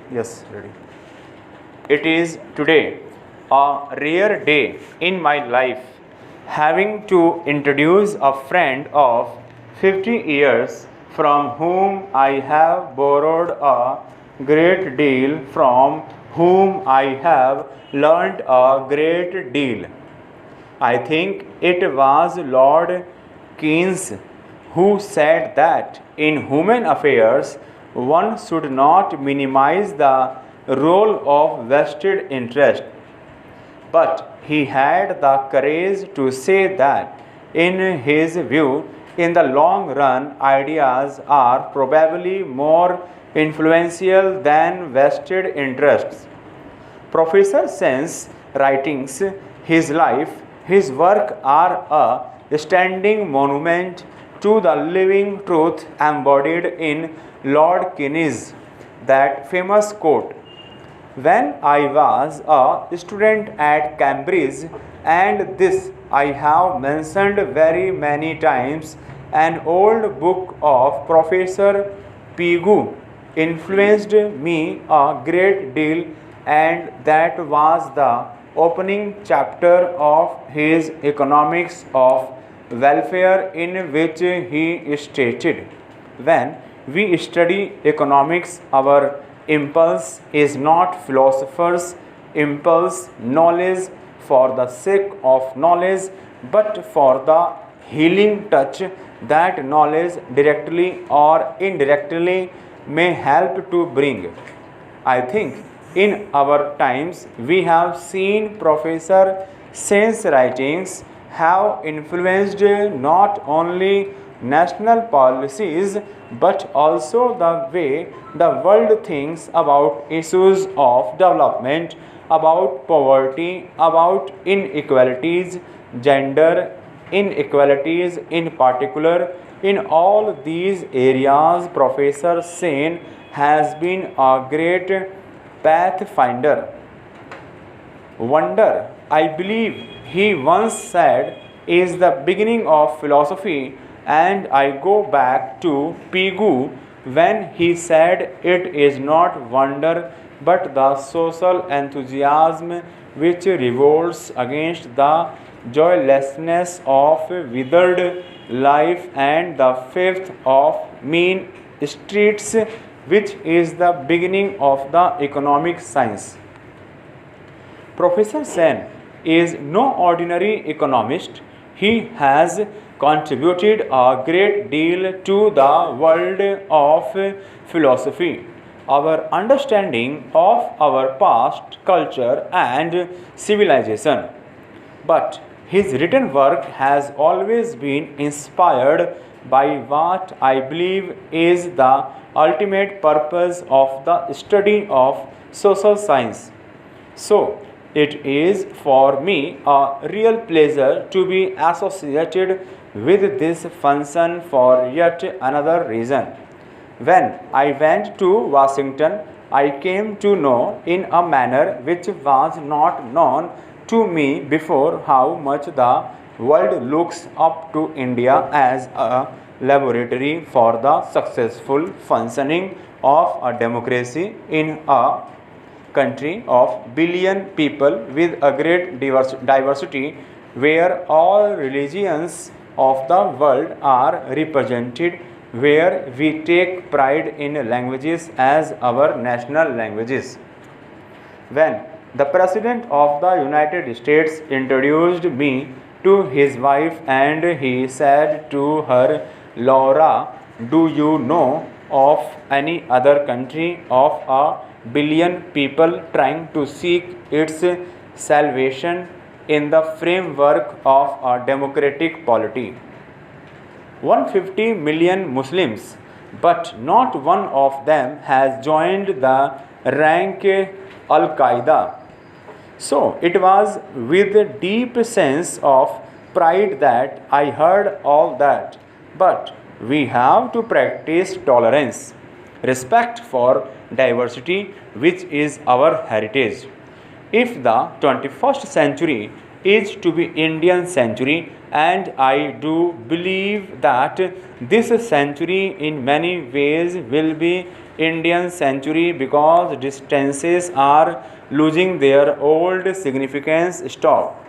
Yes, ready. It is today a rare day in my life having to introduce a friend of 50 years from whom I have borrowed a great deal, from whom I have learnt a great deal. I think it was Lord Keynes who said that in human affairs one should not minimize the role of vested interest, but he had the courage to say that, in his view, in the long run, ideas are probably more influential than vested interests. Professor Sen's writings, his life, his work are a standing monument to the living truth embodied in Lord Keynes' that famous quote, when I was a student at Cambridge, and this I have mentioned very many times, an old book of Professor Pigou influenced me a great deal, and that was the opening chapter of his Economics of Welfare, in which he stated, when we study economics, our impulse is not philosopher's impulse, knowledge for the sake of knowledge, but for the healing touch that knowledge directly or indirectly may help to bring. I think in our times we have seen Professor Sen's writings have influenced not only national policies but also the way the world thinks about issues of development, about poverty, about inequalities, gender inequalities in particular. In all these areas, Professor Sen has been a great pathfinder. Wonder, I believe he once said, is the beginning of philosophy, and I go back to Pigou when he said it is not wonder but the social enthusiasm which revolts against the joylessness of withered life, and the fifth of mean streets, which is the beginning of the economic science. Professor Sen is no ordinary economist. He has contributed a great deal to the world of philosophy. Our understanding of our past, culture, and civilization. But his written work has always been inspired by what I believe is the ultimate purpose of the study of social science. So, it is for me a real pleasure to be associated with this function for yet another reason. When I went to Washington, I came to know in a manner which was not known to me before how much the world looks up to India as a laboratory for the successful functioning of a democracy in a country of billion people with a great diversity, where all religions of the world are represented, where we take pride in languages as our national languages. When the President of the United States introduced me to his wife, and he said to her, Laura, do you know of any other country of a billion people trying to seek its salvation in the framework of a democratic polity? 150 million Muslims, but not one of them has joined the rank Al Qaeda. So it was with a deep sense of pride that I heard all that. But we have to practice tolerance, respect for diversity, which is our heritage. If the 21st century is to be Indian century, and I do believe that this century in many ways will be Indian century because distances are losing their old significance. Stop.